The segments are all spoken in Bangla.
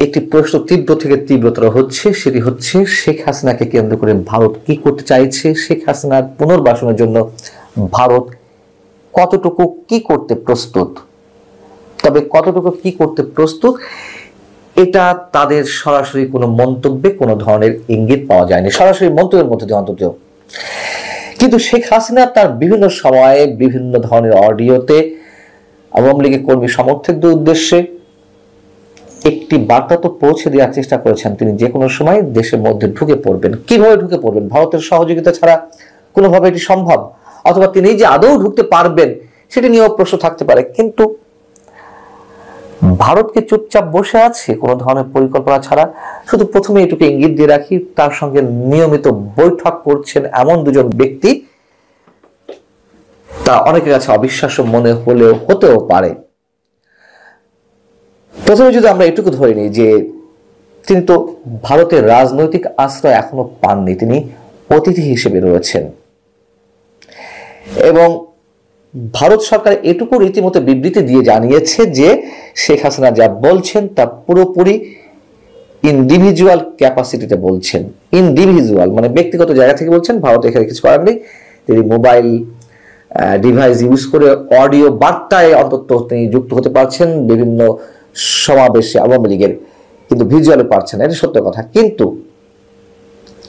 একটি প্রশ্ন তীব্র থেকে তীব্রতর হচ্ছে, সেটি হচ্ছে শেখ হাসিনাকে কেন্দ্র করে ভারত কি করতে চাইছে, শেখ হাসিনার পুনর্বাসনের জন্য ভারত কতটুকু কি করতে প্রস্তুত। তবে কতটুকু কি করতে প্রস্তুত এটা তাদের সরাসরি কোনো মন্তব্যে কোনো ধরনের ইঙ্গিত পাওয়া যায়নি, সরাসরি মন্তব্যের মধ্যে দিয়ে অন্তত। কিন্তু শেখ হাসিনা তার বিভিন্ন সময়ে বিভিন্ন ধরনের অডিওতে আওয়ামী লীগের কর্মী সমর্থকদের উদ্দেশ্যে একটি বার্তা তো পৌঁছে দেওয়ার চেষ্টা করেছেন, তিনি যে কোনো সময় দেশের মধ্যে ঢুকে পড়বেন। কিভাবে ঢুকে পড়বেন? ভারতের সহযোগিতা ছাড়া কোনোভাবে এটি সম্ভব, অথবা তিনি যে আদৌ ঢুকতে পারবেন সেটি নিয়েও প্রশ্ন থাকতে পারে। কিন্তু ভারতকে চুপচাপ বসে আছে কোনো ধরনের পরিকল্পনা ছাড়া? শুধু প্রথমে এটুকু ইঙ্গিত দিয়ে রাখি, তার সঙ্গে নিয়মিত বৈঠক করছেন এমন দুজন ব্যক্তি, তা অনেকের কাছে অবিশ্বাস্য মনে হতেও পারে। প্রথমে যদি আমরা এটুকু ধরে নিই যে তিনি তো ভারতের রাজনৈতিক আশ্রয় এখনো পাননি, তিনি অতিথি হিসেবে রয়েছেন। এবং ভারত সরকার এটুকু রীতিমতো বিবৃতি দিয়ে জানিয়েছে যে শেখ হাসিনা যা বলছেন তা পুরোপুরি ইন্ডিভিজুয়াল ক্যাপাসিটিতে বলছেন। ইন্ডিভিজুয়াল মানে ব্যক্তিগত জায়গা থেকে বলছেন, ভারত এখানে কিছু করার নেই। তিনি মোবাইল ডিভাইস ইউজ করে অডিও বার্তায় অন্তত তিনি যুক্ত হতে পারছেন বিভিন্ন সমাবেশে আওয়ামী লীগের, কিন্তু ভিজুয়ালে পারছেন না, এটা সত্য কথা। কিন্তু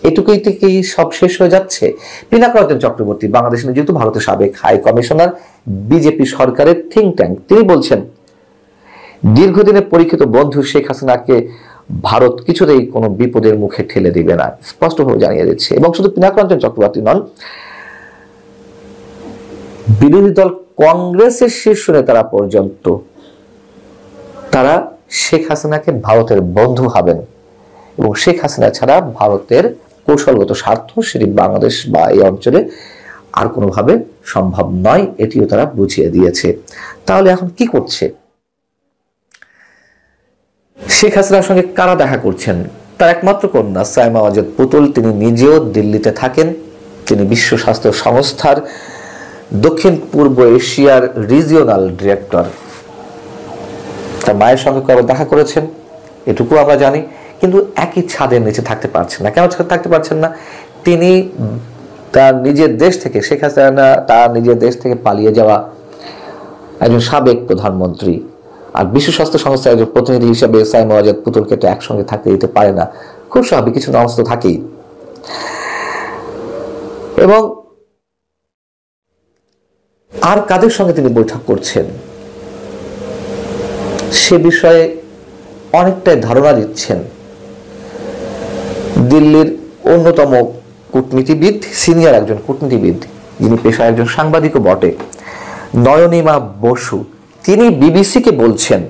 এটুকুই থেকেই সব শেষ হয়ে যাচ্ছে? পিনাক রঞ্জন চক্রবর্তী, বাংলাদেশে যেহেতু ভারতের সাবেক হাই কমিশনার, বিজেপি সরকারের থিঙ্ক ট্যাঙ্ক, তিনি বলছেন দীর্ঘদিনের পরীক্ষিত বন্ধু শেখ হাসিনাকে ভারত কিছুতেই কোনো বিপদের মুখে ঠেলে দিবে না, স্পষ্টভাবে জানিয়ে দিচ্ছে। এবং শুধু পিনাক রঞ্জন চক্রবর্তী নন, বিরোধী দল কংগ্রেসের শীর্ষ নেতারা পর্যন্ত তারা শেখ হাসিনাকে ভারতের বন্ধু হবেন এবং শেখ হাসিনা ছাড়া ভারতের কৌশলগত স্বার্থ সেটি বাংলাদেশ বা এই অঞ্চলে আর কোনোভাবে সম্ভব নয়, এটিও তারা বুঝিয়ে দিয়েছে। তাহলে এখন কি করছে? শেখ হাসিনার সঙ্গে কারা দেখা করছেন? তার একমাত্র কন্যা সাইমা ওয়াজেদ পুতুল, তিনি নিজেও দিল্লিতে থাকেন। তিনি বিশ্ব স্বাস্থ্য সংস্থার দক্ষিণ পূর্ব এশিয়ার রিজিওনাল ডিরেক্টর। তার মায়ের সঙ্গে কবে দেখা করেছেন এটুকু আমরা জানি, কিন্তু একই ছাদের নিচে থাকতে পারছেন না। কেন থাকতে পারছেন না? তিনি তার নিজের দেশ থেকে, শেখ হাসিনা তার নিজের দেশ থেকে পালিয়ে যাওয়া একজন সাবেক প্রধানমন্ত্রী, আর বিশ্ব স্বাস্থ্য সংস্থার একজন প্রতিনিধি হিসেবে সাইমা ওয়াজেদ পুতুলকে তো একসঙ্গে থাকতে দিতে পারে না, খুব স্বাভাবিক, কিছু নমস্ত থাকেই। এবং আর কাদের সঙ্গে তিনি বৈঠক করছেন সে বিষয়ে অনেকটাই ধারণা দিচ্ছেন দিল্লির অন্যতম কূটনীতিবিদ, সিনিয়র একজন কূটনীতিবিদ, যিনি পেশায় একজন সাংবাদিকও বটে, নয়নিমা বসু। তিনি বিবিসিকে বলছেন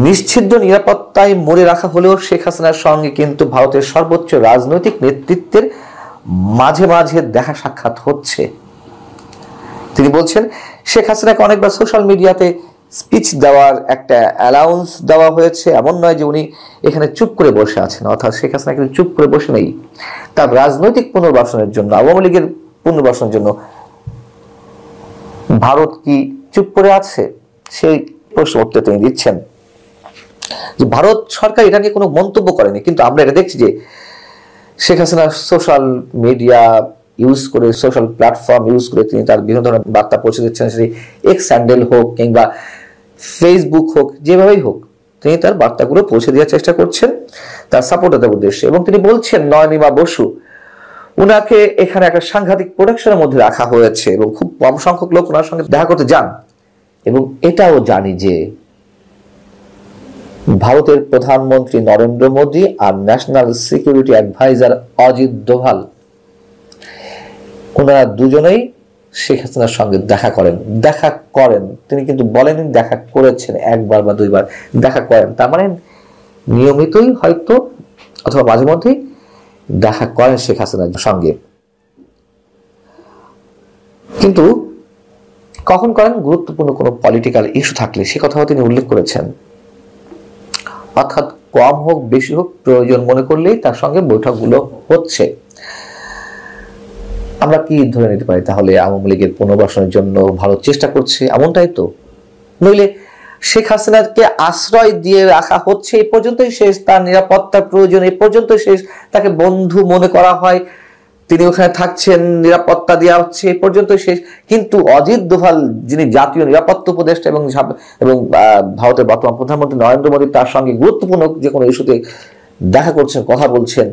নিশ্চিদ্র নিরাপত্তায় মরে রাখা হলেও শেখ হাসিনার সঙ্গে কিন্তু ভারতের সর্বোচ্চ রাজনৈতিক নেতৃত্বের মাঝে মাঝে দেখা সাক্ষাৎ হচ্ছে। তিনি বলছেন শেখ হাসিনাকে অনেকবার সোশ্যাল মিডিয়াতে স্পিচ দেওয়ার একটা অ্যালাউন্স দেওয়া হয়েছে, এমন নয় যে উনি এখানে চুপ করে বসে আছেন, অর্থাৎ শেখ হাসিনা কিন্তু চুপ করে বসে নেই। তার রাজনৈতিক পুনর্বাসনের জন্য, আওয়ামী লীগের পুনর্বাসনের জন্য ভারত কি চুপ করে আছে? সেই প্রশ্ন উত্তর তিনি দিচ্ছেন যে ভারত সরকার এটা নিয়ে কোনো মন্তব্য করেনি, কিন্তু আমরা এটা দেখছি যে Sheikh Hasina social media use করে, সোশ্যাল প্ল্যাটফর্ম ইউজ করে তিনি তার বিভিন্ন ধরনের বার্তা পৌঁছে দিচ্ছেন, সেটি এক্স হ্যান্ডেল হোক কিংবা ফেসবুক হোক, যেভাবেই হোক তিনি তার বার্তাগুলো পৌঁছে দেওয়ার চেষ্টা করছেন তার সাপোর্টারদের উদ্দেশ্যে। এবং তিনি বলছেন নয়নিমা বসু, উনাকে এখানে একটা সাংঘাতিক প্রোটেকশনের মধ্যে রাখা হয়েছে এবং খুব কম সংখ্যক লোক ওনার সঙ্গে দেখা করতে যান। এবং এটাও জানি যে ভারতের প্রধানমন্ত্রী নরেন্দ্র মোদী আর national security adviser Ajit Doval, ওনারা দুজনেই শেখ হাসিনার সঙ্গে দেখা করেন। তিনি কিন্তু বলেনি দেখা করেছেন, একবার বা দুইবার দেখা করেন, তার মানে নিয়মিতই হয়তো অথবা মাঝে মধ্যেই দেখা করেন শেখ হাসিনার সঙ্গে। কিন্তু কখন করেন? গুরুত্বপূর্ণ কোনো পলিটিক্যাল ইস্যু থাকলে সে কথাও তিনি উল্লেখ করেছেন। অর্থাৎ কম হোক বেশি হোক, প্রয়োজন মনে করলেই তার সঙ্গে বৈঠকগুলো হচ্ছে। আমরা কি ধরে নিতে পারি তাহলে আওয়ামী লীগের পুনর্বাসনের জন্য ভারত চেষ্টা করছে, এমনটাই তো? নইলে শেখ হাসিনাকে আশ্রয় দিয়ে রাখা হচ্ছে, এই পর্যন্তই শেষ, তার নিরাপত্তার প্রয়োজন এই পর্যন্তই শেষ, তাকে বন্ধু মনে করা হয়, তিনি ওখানে থাকছেন, নিরাপত্তা দেওয়া হচ্ছে এই পর্যন্তই শেষ। কিন্তু অজিত দোভাল যিনি জাতীয় নিরাপত্তা উপদেষ্টা এবং ভারতের বর্তমান প্রধানমন্ত্রী নরেন্দ্র মোদী তার সঙ্গে গুরুত্বপূর্ণ যে কোনো ইস্যুতে দেখা করছেন, কথা বলছেন,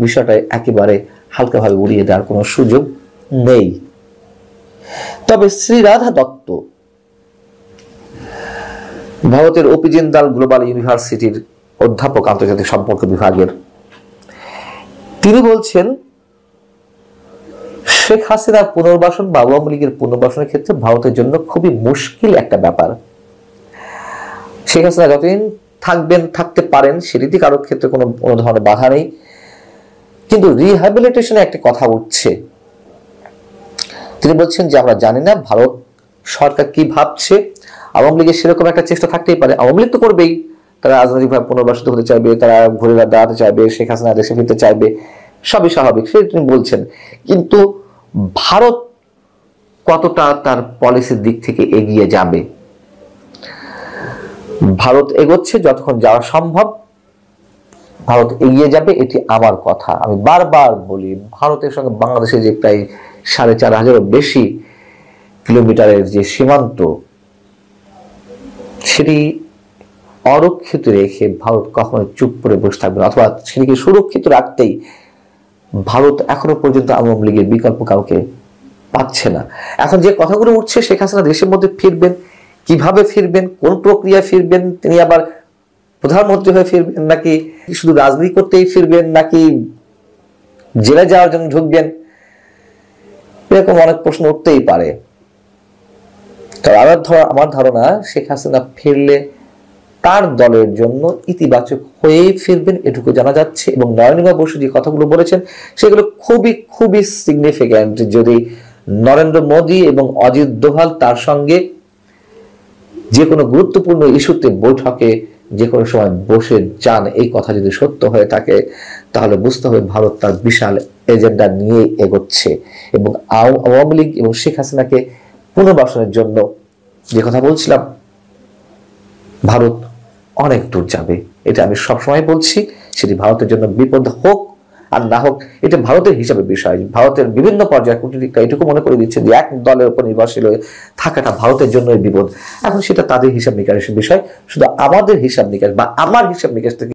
বিষয়টা একেবারে হালকাভাবে উড়িয়ে দেওয়ার কোনো সুযোগ নেই। তবে শ্রীরাধা দত্ত, ভারতের ওপি জিন্দাল গ্লোবাল ইউনিভার্সিটির অধ্যাপক আন্তর্জাতিক সম্পর্ক বিভাগের, তিনি বলছেন শেখ হাসিনার পুনর্বাসন বা আওয়ামী লীগের পুনর্বাসনের ক্ষেত্রে ভারতের জন্য খুবই মুশকিল একটা ব্যাপার। শেখ হাসিনা যতদিন থাকবেন, থাকতে পারেন, সেটিতে কারোর ক্ষেত্রে কোনো ধরনের বাধা নেই, কিন্তু রিহ্যাবিলিটেশনে একটা কথা উঠছে। তিনি বলছেন যে আমরা জানি না ভারত সরকার কি ভাবছে, আওয়ামী লীগের সেরকম একটা চেষ্টা থাকতেই পারে, আওয়ামী লীগ তো করবেই, তারা রাজনৈতিকভাবে পুনর্বাসিত হতে চাইবে, তারা ঘুরে দাঁড়াতে চাইবে, শেখ হাসিনা দেশে ফিরতে চাইবে, সবই স্বাভাবিক, সেটা তিনি বলছেন। কিন্তু ভারত কতটা তার পলিসির দিক থেকে এগিয়ে যাবে? ভারত এগোচ্ছে, যতক্ষণ যাওয়া সম্ভব ভারত এগিয়ে যাবে, এটি আমার কথা। আমি বারবার বলি, ভারতের সঙ্গে বাংলাদেশের যে প্রায় ৪,৫০০ বেশি কিলোমিটারের যে সীমান্ত, সেটি অরক্ষিত রেখে ভারত কখনো চুপ করে বসে থাকবে না, অথবা সেটিকে সুরক্ষিত রাখতেই ভারত এখনো পর্যন্ত আওয়ামী লীগের বিকল্প কাউকে পাচ্ছে না। এখন যে কথাগুলো উঠছে, শেখ হাসিনা দেশের মধ্যে ফিরবেন, কিভাবে ফিরবেন, কোন প্রক্রিয়ায় ফিরবেন, তিনি আবার প্রধানমন্ত্রী হয়ে ফিরবেন, নাকি শুধু রাজনীতি করতেই ফিরবেন, নাকি জেলে যাওয়ার জন্য ঢুকবেন, এরকম অনেক প্রশ্ন উঠতেই পারে। তবে আমার ধারণা শেখ হাসিনা ফিরলে তার দলের জন্য ইতিবাচক হয়েই ফিরবেন, এটুকু জানা যাচ্ছে। এবং নয়নিমা বসু যে কথাগুলো বলেছেন সেগুলো খুবই খুবই সিগনিফিক্যান্ট। যদি নরেন্দ্র মোদী এবং অজিত দোভাল তার সঙ্গে যে কোনো গুরুত্বপূর্ণ ইস্যুতে বৈঠকে যে কোনো সময় বসে যান, এই কথা যদি সত্য হয়ে থাকে, তাহলে বুঝতে হবে ভারত তার বিশাল এজেন্ডা নিয়ে এগোচ্ছে এবং আওয়ামী লীগ এবং শেখ হাসিনাকে পুনর্বাসনের জন্য যে কথা বলছিলাম, ভারত অনেক দূর যাবে, এটা আমি সবসময় বলছি। সেটি ভারতের জন্য বিপদ হোক আর না হোক, এটা ভারতের হিসাবে বিষয়। ভারতের বিভিন্ন পর্যায়ে কূটনীতিকরা এটুকু মনে করে দিচ্ছেন যে এক দলের উপর নির্ভরশীল হয়ে থাকাটা ভারতের জন্য বিপদ। এখন সেটা তাদের হিসাব নিকাশের বিষয়, শুধু আমাদের হিসাব নিকাশ বা আমার হিসাব নিকাশ থেকে